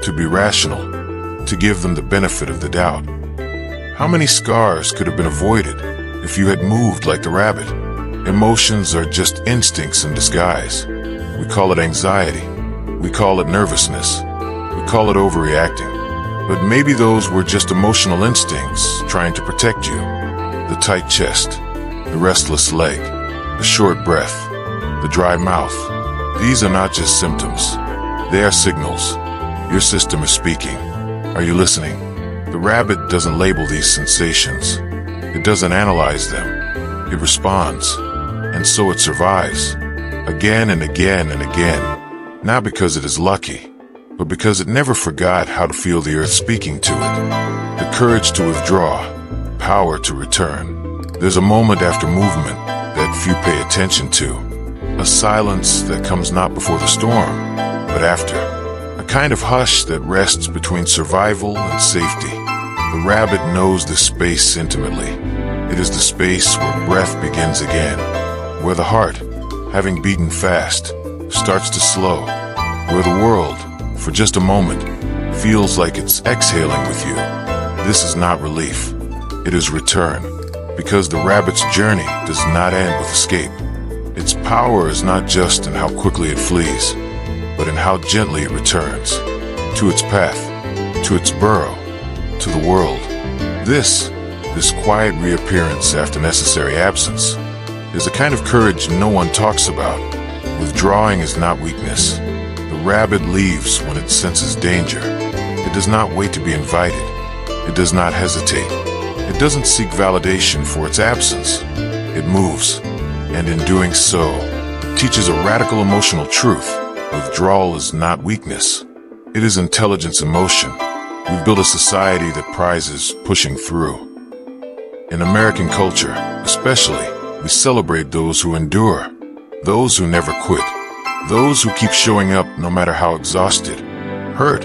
To be rational. To give them the benefit of the doubt. How many scars could have been avoided if you had moved like the rabbit? Emotions are just instincts in disguise. We call it anxiety. We call it nervousness. We call it overreacting. But maybe those were just emotional instincts trying to protect you. The tight chest, the restless leg, the short breath, the dry mouth. These are not just symptoms. They are signals. Your system is speaking. Are you listening? The rabbit doesn't label these sensations. It doesn't analyze them. It responds. And so it survives. Again and again and again. Not because it is lucky, but because it never forgot how to feel the earth speaking to it. The courage to withdraw, power to return. There's a moment after movement that few pay attention to. A silence that comes not before the storm, but after. A kind of hush that rests between survival and safety. The rabbit knows this space intimately. It is the space where breath begins again. Where the heart, having beaten fast, starts to slow. Where the world, for just a moment, feels like it's exhaling with you. This is not relief. It is return. Because the rabbit's journey does not end with escape. Its power is not just in how quickly it flees, but in how gently it returns. To its path, to its burrow, to the world. This quiet reappearance after necessary absence, is a kind of courage no one talks about. Withdrawing is not weakness. The rabbit leaves when it senses danger. It does not wait to be invited. It does not hesitate. It doesn't seek validation for its absence. It moves, and in doing so, teaches a radical emotional truth. Withdrawal is not weakness. It is intelligence in motion. We've built a society that prizes pushing through. In American culture, especially, we celebrate those who endure, those who never quit, those who keep showing up no matter how exhausted, hurt,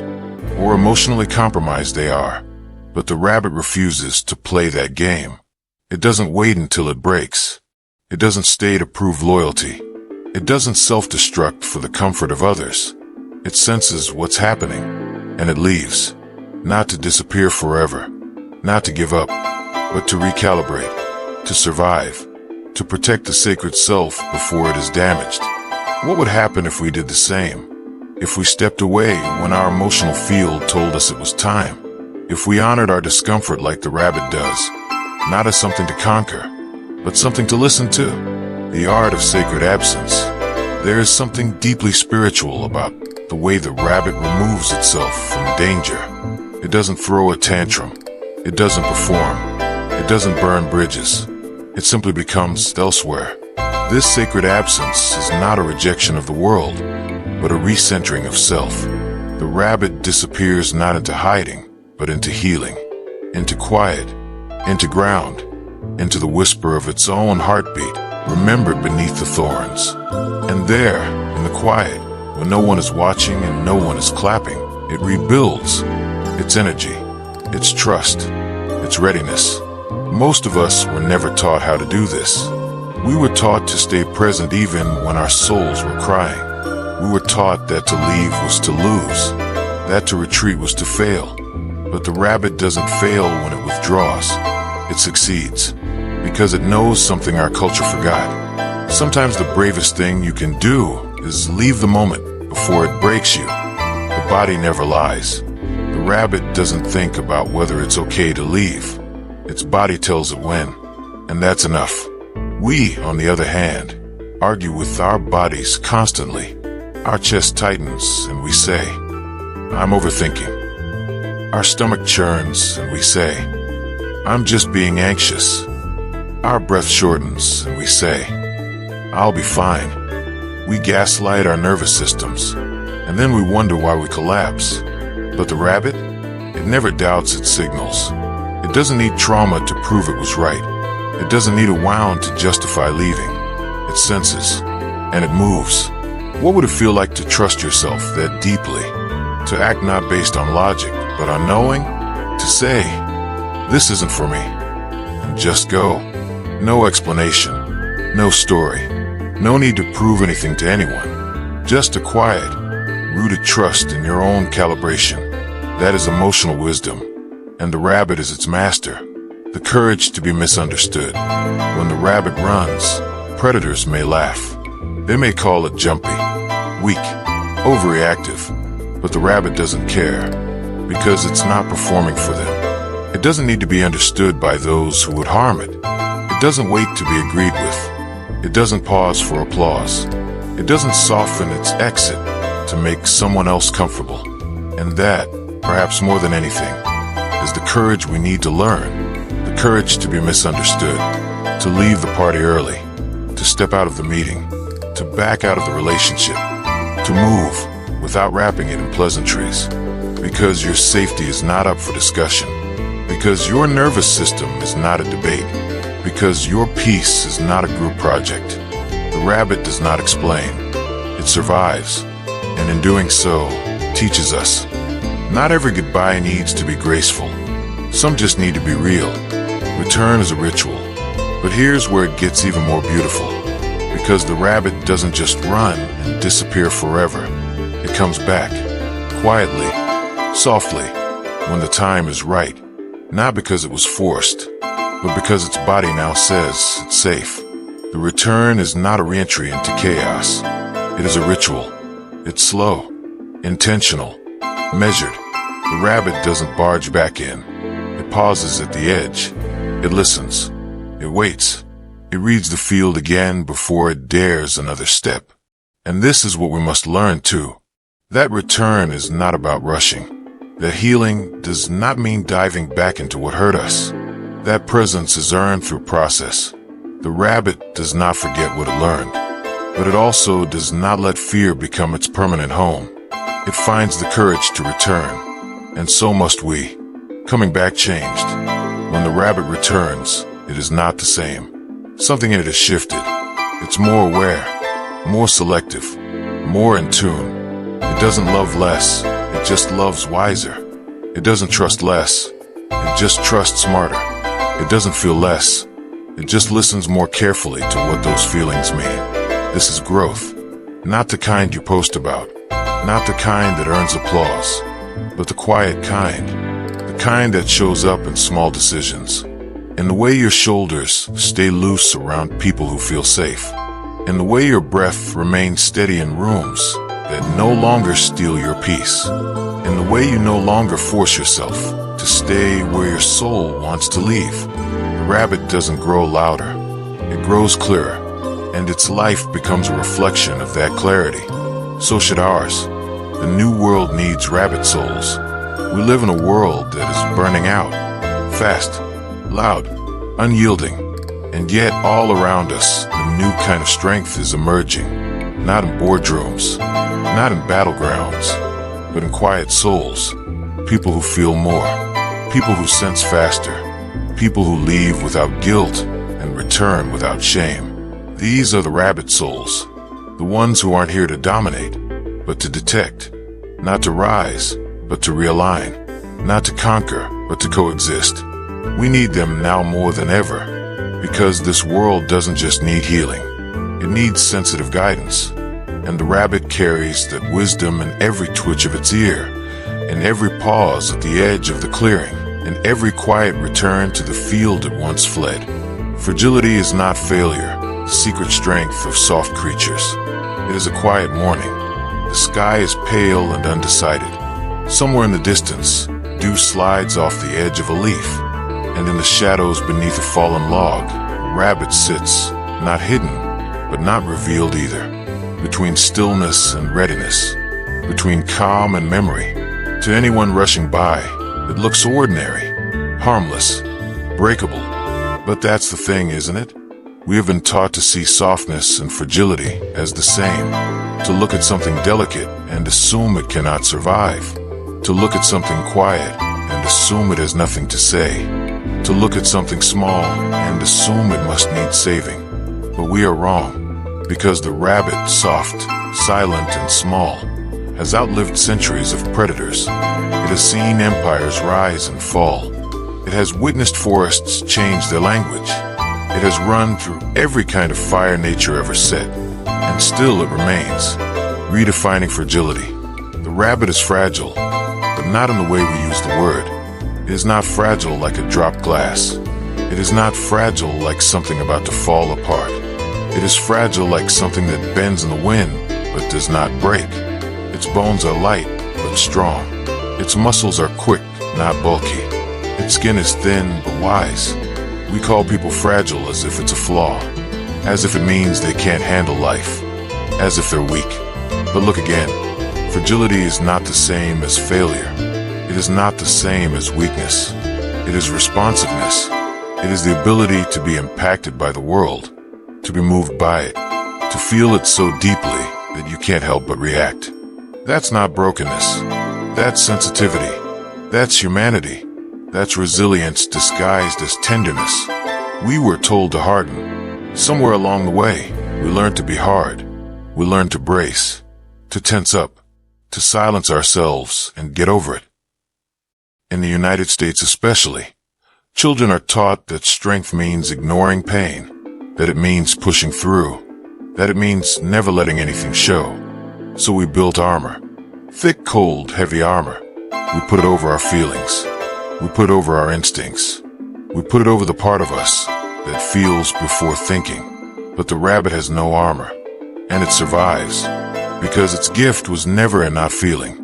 or emotionally compromised they are. But the rabbit refuses to play that game. It doesn't wait until it breaks. It doesn't stay to prove loyalty. It doesn't self-destruct for the comfort of others. It senses what's happening, and it leaves. Not to disappear forever, not to give up, but to recalibrate, to survive, to protect the sacred self before it is damaged. What would happen if we did the same? If we stepped away when our emotional field told us it was time? If we honored our discomfort like the rabbit does, not as something to conquer, but something to listen to? The art of sacred absence. There is something deeply spiritual about the way the rabbit removes itself from danger. It doesn't throw a tantrum. It doesn't perform. It doesn't burn bridges. It simply becomes elsewhere. This sacred absence is not a rejection of the world, but a recentering of self. The rabbit disappears not into hiding, but into healing, into quiet, into ground, into the whisper of its own heartbeat, remembered beneath the thorns. And there, in the quiet, when no one is watching and no one is clapping, it rebuilds its energy, its trust, its readiness. Most of us were never taught how to do this. We were taught to stay present even when our souls were crying. We were taught that to leave was to lose, that to retreat was to fail. But the rabbit doesn't fail when it withdraws. It succeeds, because it knows something our culture forgot. Sometimes the bravest thing you can do is leave the moment before it breaks you. The body never lies. The rabbit doesn't think about whether it's okay to leave. Its body tells it when, and that's enough. We, on the other hand, argue with our bodies constantly. Our chest tightens and we say, I'm overthinking. Our stomach churns and we say, I'm just being anxious. Our breath shortens and we say, I'll be fine. We gaslight our nervous systems, and then we wonder why we collapse. But the rabbit, it never doubts its signals. It doesn't need trauma to prove it was right. It doesn't need a wound to justify leaving. It senses, and it moves. What would it feel like to trust yourself that deeply? To act not based on logic, but on knowing? To say, this isn't for me, and just go. No explanation, no story, no need to prove anything to anyone. Just a quiet, rooted trust in your own calibration. That is emotional wisdom, and the rabbit is its master. The courage to be misunderstood. When the rabbit runs, predators may laugh. They may call it jumpy, weak, overreactive, but the rabbit doesn't care, because it's not performing for them. It doesn't need to be understood by those who would harm it. It doesn't wait to be agreed with. It doesn't pause for applause. It doesn't soften its exit to make someone else comfortable. And that, perhaps more than anything, is the courage we need to learn. The courage to be misunderstood, to leave the party early, to step out of the meeting, to back out of the relationship, to move without wrapping it in pleasantries. Because your safety is not up for discussion. Because your nervous system is not a debate. Because your peace is not a group project. The rabbit does not explain. It survives, and in doing so, teaches us. Not every goodbye needs to be graceful. Some just need to be real. Return is a ritual. But here's where it gets even more beautiful. Because the rabbit doesn't just run and disappear forever. It comes back, quietly, softly, when the time is right. Not because it was forced, but because its body now says it's safe. The return is not a re-entry into chaos. It is a ritual. It's slow, intentional, measured. The rabbit doesn't barge back in. It pauses at the edge. It listens. It waits. It reads the field again before it dares another step. And this is what we must learn too. That return is not about rushing. That healing does not mean diving back into what hurt us. That presence is earned through process. The rabbit does not forget what it learned, but it also does not let fear become its permanent home. It finds the courage to return, and so must we. Coming back changed. When the rabbit returns, it is not the same. Something in it has shifted. It's more aware, more selective, more in tune. It doesn't love less, it just loves wiser. It doesn't trust less, it just trusts smarter. It doesn't feel less, it just listens more carefully to what those feelings mean. This is growth, not the kind you post about, not the kind that earns applause, but the quiet kind, the kind that shows up in small decisions, in the way your shoulders stay loose around people who feel safe, in the way your breath remains steady in rooms that no longer steal your peace, in the way you no longer force yourself to stay where your soul wants to leave. The rabbit doesn't grow louder, it grows clearer, and its life becomes a reflection of that clarity. So should ours. The new world needs rabbit souls. We live in a world that is burning out, fast, loud, unyielding, and yet all around us, a new kind of strength is emerging. Not in boardrooms, not in battlegrounds, but in quiet souls. People who feel more, people who sense faster, people who leave without guilt and return without shame. These are the rabbit souls, the ones who aren't here to dominate, but to detect, not to rise, but to realign, not to conquer, but to coexist. We need them now more than ever, because this world doesn't just need healing. It needs sensitive guidance, and the rabbit carries that wisdom in every twitch of its ear, in every pause at the edge of the clearing, in every quiet return to the field it once fled. Fragility is not failure, the secret strength of soft creatures. It is a quiet morning. The sky is pale and undecided. Somewhere in the distance, dew slides off the edge of a leaf, and in the shadows beneath a fallen log, a rabbit sits, not hidden, but not revealed either, between stillness and readiness, between calm and memory. To anyone rushing by, it looks ordinary, harmless, breakable. But that's the thing, isn't it? We have been taught to see softness and fragility as the same, to look at something delicate and assume it cannot survive, to look at something quiet and assume it has nothing to say, to look at something small and assume it must need saving. But we are wrong, because the rabbit, soft, silent, and small, has outlived centuries of predators. It has seen empires rise and fall. It has witnessed forests change their language. It has run through every kind of fire nature ever set, and still it remains, redefining fragility. The rabbit is fragile, but not in the way we use the word. It is not fragile like a dropped glass. It is not fragile like something about to fall apart. It is fragile like something that bends in the wind, but does not break. Its bones are light, but strong. Its muscles are quick, not bulky. Its skin is thin, but wise. We call people fragile as if it's a flaw, as if it means they can't handle life, as if they're weak. But look again, fragility is not the same as failure. It is not the same as weakness. It is responsiveness. It is the ability to be impacted by the world, to be moved by it, to feel it so deeply that you can't help but react. That's not brokenness. That's sensitivity. That's humanity. That's resilience disguised as tenderness. We were told to harden. Somewhere along the way, we learned to be hard. We learned to brace, to tense up, to silence ourselves and get over it. In the United States especially, children are taught that strength means ignoring pain, that it means pushing through, that it means never letting anything show. So we built armor. Thick, cold, heavy armor. We put it over our feelings. We put it over our instincts. We put it over the part of us that feels before thinking. But the rabbit has no armor, and it survives, because its gift was never in not feeling.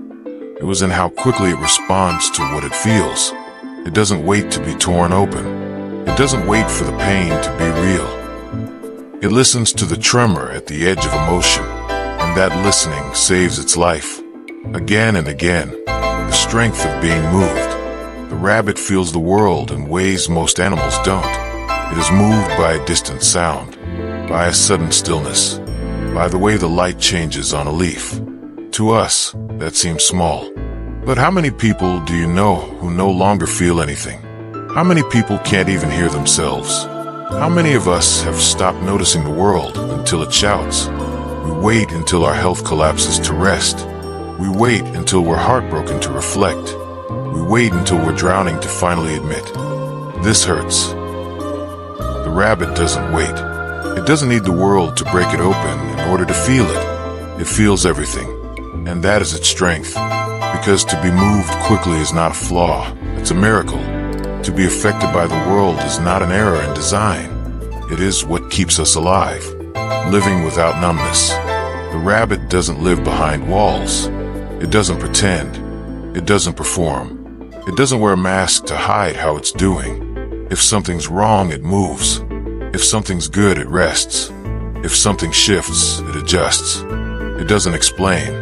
It was in how quickly it responds to what it feels. It doesn't wait to be torn open. It doesn't wait for the pain to be real. It listens to the tremor at the edge of emotion, and that listening saves its life. Again and again, the strength of being moved. The rabbit feels the world in ways most animals don't. It is moved by a distant sound, by a sudden stillness, by the way the light changes on a leaf. To us, that seems small. But how many people do you know who no longer feel anything? How many people can't even hear themselves? How many of us have stopped noticing the world until it shouts? We wait until our health collapses to rest. We wait until we're heartbroken to reflect. We wait until we're drowning to finally admit, this hurts. The rabbit doesn't wait. It doesn't need the world to break it open in order to feel it. It feels everything, and that is its strength. Because to be moved quickly is not a flaw, it's a miracle. To be affected by the world is not an error in design. It is what keeps us alive, living without numbness. The rabbit doesn't live behind walls. It doesn't pretend. It doesn't perform. It doesn't wear a mask to hide how it's doing. If something's wrong, it moves. If something's good, it rests. If something shifts, it adjusts. It doesn't explain.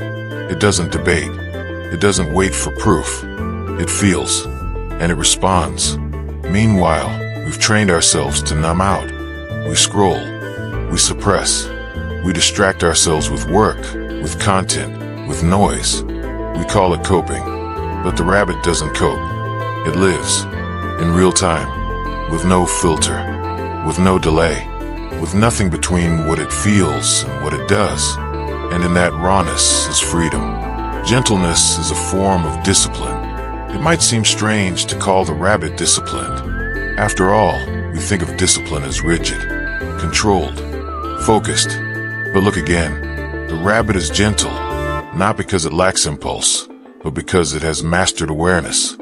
It doesn't debate. It doesn't wait for proof. It feels, and it responds. Meanwhile, we've trained ourselves to numb out. We scroll. We suppress. We distract ourselves with work, with content, with noise. We call it coping. But the rabbit doesn't cope. It lives, in real time, with no filter, with no delay, with nothing between what it feels and what it does. And in that rawness is freedom. Gentleness is a form of discipline. It might seem strange to call the rabbit disciplined. After all, we think of discipline as rigid, controlled, focused. But look again, the rabbit is gentle, not because it lacks impulse, but because it has mastered awareness.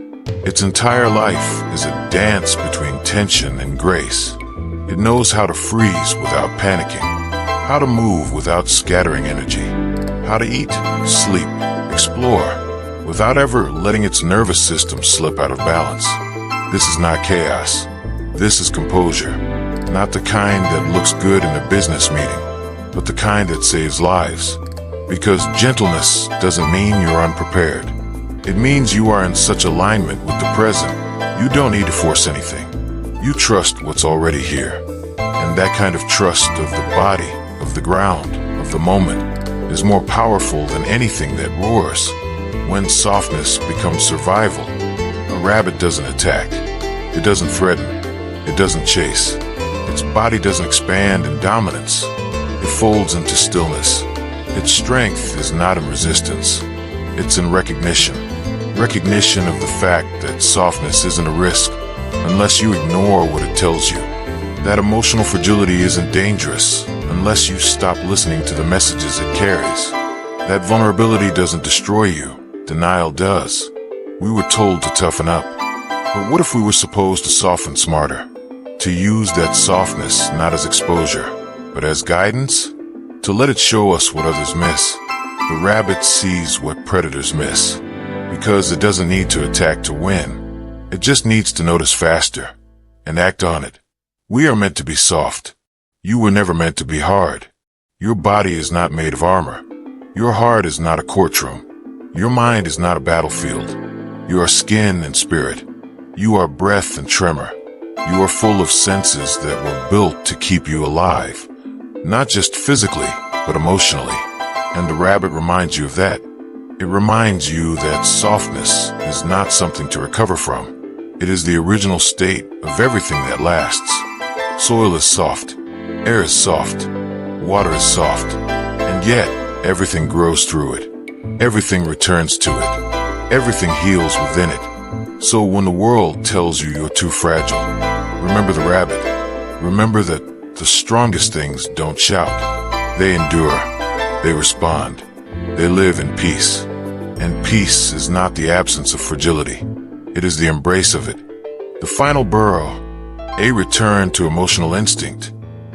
Its entire life is a dance between tension and grace. It knows how to freeze without panicking, how to move without scattering energy, how to eat, sleep, explore, without ever letting its nervous system slip out of balance. This is not chaos. This is composure. Not the kind that looks good in a business meeting, but the kind that saves lives. Because gentleness doesn't mean you're unprepared. It means you are in such alignment with the present, you don't need to force anything. You trust what's already here. And that kind of trust of the body, of the ground, of the moment, is more powerful than anything that roars. When softness becomes survival, a rabbit doesn't attack. It doesn't threaten. It doesn't chase. Its body doesn't expand in dominance. It folds into stillness. Its strength is not in resistance. It's in recognition. Recognition of the fact that softness isn't a risk unless you ignore what it tells you. That emotional fragility isn't dangerous unless you stop listening to the messages it carries. That vulnerability doesn't destroy you. Denial does. We were told to toughen up. But what if we were supposed to soften smarter? To use that softness not as exposure, but as guidance? To let it show us what others miss. The rabbit sees what predators miss. Because it doesn't need to attack to win. It just needs to notice faster and act on it. We are meant to be soft. You were never meant to be hard. Your body is not made of armor. Your heart is not a courtroom. Your mind is not a battlefield. You are skin and spirit. You are breath and tremor. You are full of senses that were built to keep you alive. Not just physically, but emotionally. And the rabbit reminds you of that. It reminds you that softness is not something to recover from. It is the original state of everything that lasts. Soil is soft. Air is soft. Water is soft. And yet, everything grows through it. Everything returns to it. Everything heals within it. So when the world tells you you're too fragile, remember the rabbit. Remember that the strongest things don't shout. They endure. They respond. They live in peace. And peace is not the absence of fragility. It is the embrace of it. The final burrow, a return to emotional instinct.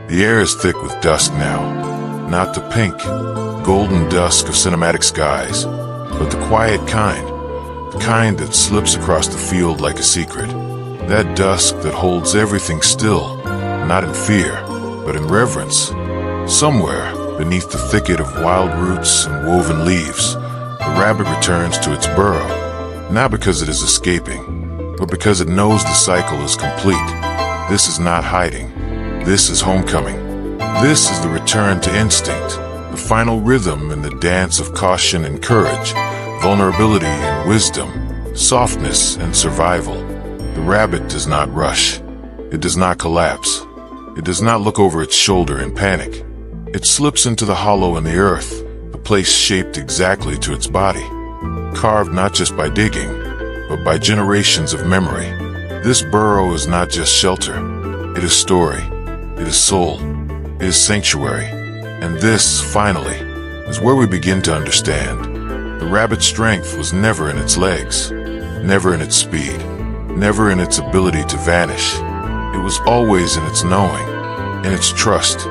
The air is thick with dusk now. Not the pink, golden dusk of cinematic skies, but the quiet kind. The kind that slips across the field like a secret. That dusk that holds everything still, not in fear, but in reverence. Somewhere, beneath the thicket of wild roots and woven leaves, the rabbit returns to its burrow, not because it is escaping, but because it knows the cycle is complete. This is not hiding. This is homecoming. This is the return to instinct, the final rhythm in the dance of caution and courage, vulnerability and wisdom, softness and survival. The rabbit does not rush. It does not collapse. It does not look over its shoulder in panic. It slips into the hollow in the earth, a place shaped exactly to its body, carved not just by digging, but by generations of memory. This burrow is not just shelter. It is story. It is soul. It is sanctuary. And this, finally, is where we begin to understand. The rabbit's strength was never in its legs, never in its speed, never in its ability to vanish. It was always in its knowing, in its trust,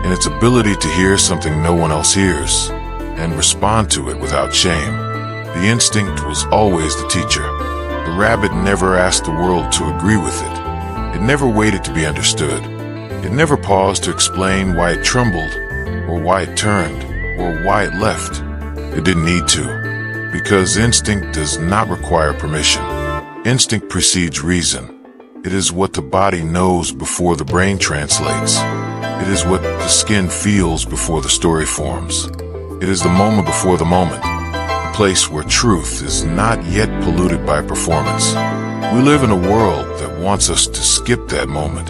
in its ability to hear something no one else hears, and respond to it without shame. The instinct was always the teacher. The rabbit never asked the world to agree with it. It never waited to be understood. It never paused to explain why it trembled, or why it turned, or why it left. It didn't need to, because instinct does not require permission. Instinct precedes reason. It is what the body knows before the brain translates. It is what the skin feels before the story forms. It is the moment before the moment, the place where truth is not yet polluted by performance. We live in a world that wants us to skip that moment,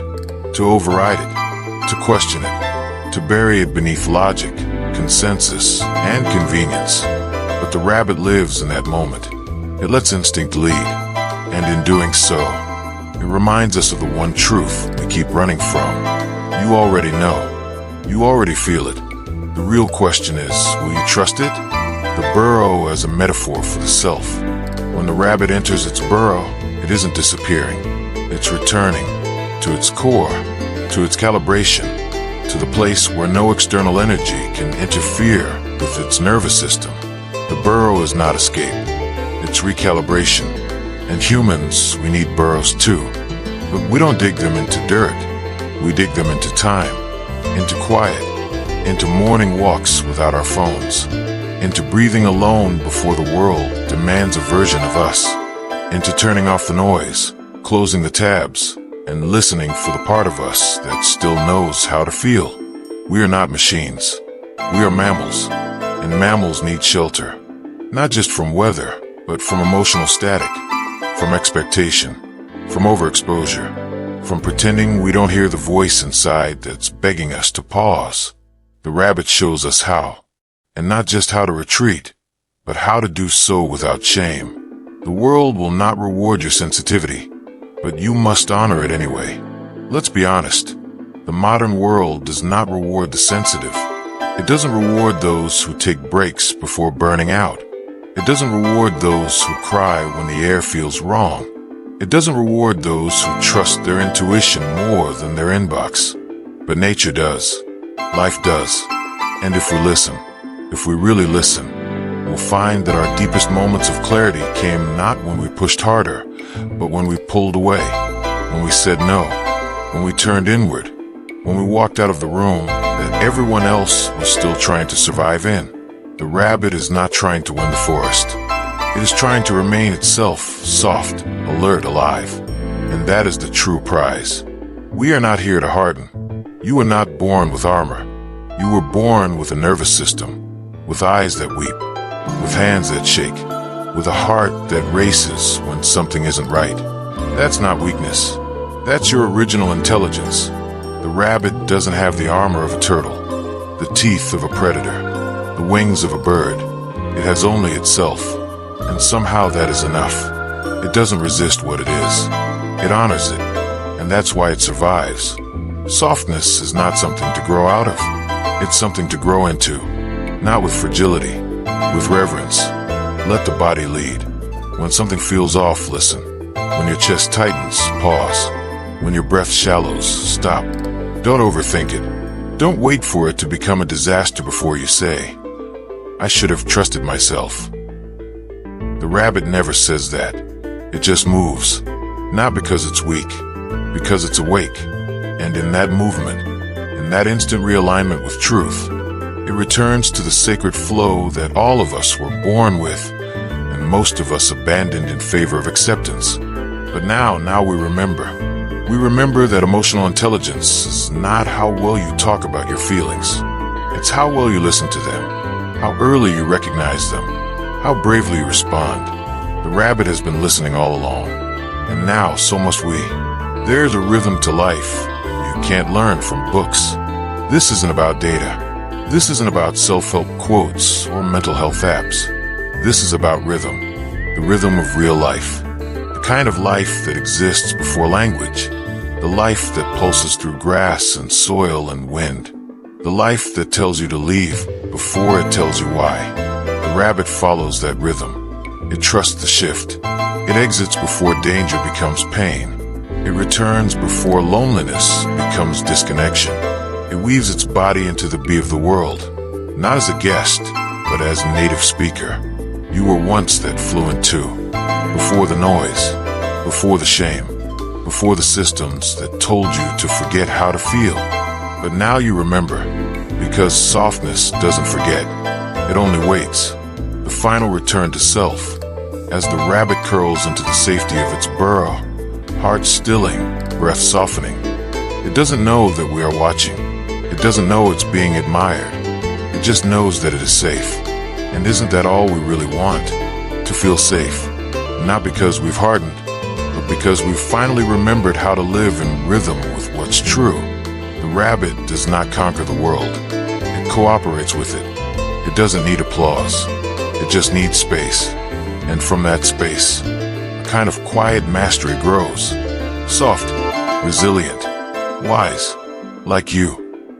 to override it, to question it, to bury it beneath logic, consensus, and convenience. But the rabbit lives in that moment. It lets instinct lead, and in doing so, it reminds us of the one truth we keep running from. You already know. You already feel it. The real question is, will you trust it? The burrow as a metaphor for the self. When the rabbit enters its burrow, it isn't disappearing. It's returning to its core, to its calibration, to the place where no external energy can interfere with its nervous system. The burrow is not escape. It's recalibration. And humans, we need burrows too. But we don't dig them into dirt. We dig them into time, into quiet, into morning walks without our phones, into breathing alone before the world demands a version of us, into turning off the noise, closing the tabs, and listening for the part of us that still knows how to feel. We are not machines. We are mammals, and mammals need shelter, not just from weather, but from emotional static, from expectation, from overexposure, from pretending we don't hear the voice inside that's begging us to pause. The rabbit shows us how, and not just how to retreat, but how to do so without shame. The world will not reward your sensitivity, but you must honor it anyway. Let's be honest, the modern world does not reward the sensitive. It doesn't reward those who take breaks before burning out. It doesn't reward those who cry when the air feels wrong. It doesn't reward those who trust their intuition more than their inbox. But nature does. Life does. And if we listen, if we really listen, we'll find that our deepest moments of clarity came not when we pushed harder, but when we pulled away, when we said no, when we turned inward, when we walked out of the room that everyone else was still trying to survive in. The rabbit is not trying to win the forest. It is trying to remain itself, soft, alert, alive. And that is the true prize. We are not here to harden. You were not born with armor. You were born with a nervous system, with eyes that weep, with hands that shake, with a heart that races when something isn't right. That's not weakness. That's your original intelligence. The rabbit doesn't have the armor of a turtle, the teeth of a predator, the wings of a bird. It has only itself, and somehow that is enough. It doesn't resist what it is. It honors it, and that's why it survives. Softness is not something to grow out of. It's something to grow into, not with fragility, with reverence. Let the body lead. When something feels off, listen. When your chest tightens, pause. When your breath shallows, stop. Don't overthink it. Don't wait for it to become a disaster before you say, I should have trusted myself. The rabbit never says that. It just moves. Not because it's weak, because it's awake. And in that movement, in that instant realignment with truth, it returns to the sacred flow that all of us were born with, and most of us abandoned in favor of acceptance. But now we remember. We remember that emotional intelligence is not how well you talk about your feelings. It's how well you listen to them, how early you recognize them, how bravely you respond. The rabbit has been listening all along, and now so must we. There's a rhythm to life you can't learn from books. This isn't about data. This isn't about self-help quotes or mental health apps. This is about rhythm, the rhythm of real life, the kind of life that exists before language, the life that pulses through grass and soil and wind, the life that tells you to leave before it tells you why. The rabbit follows that rhythm. It trusts the shift. It exits before danger becomes pain. It returns before loneliness becomes disconnection. It weaves its body into the beat of the world, not as a guest, but as a native speaker. You were once that fluent too, before the noise, before the shame, before the systems that told you to forget how to feel. But now you remember, because softness doesn't forget. It only waits. final return to self. As the rabbit curls into the safety of its burrow, heart stilling, breath softening. It doesn't know that we are watching. It doesn't know it's being admired. It just knows that it is safe. And isn't that all we really want? To feel safe. Not because we've hardened, but because we've finally remembered how to live in rhythm with what's true. The rabbit does not conquer the world. It cooperates with it. It doesn't need applause. It just needs space. And from that space, a kind of quiet mastery grows. Soft, resilient, wise, like you.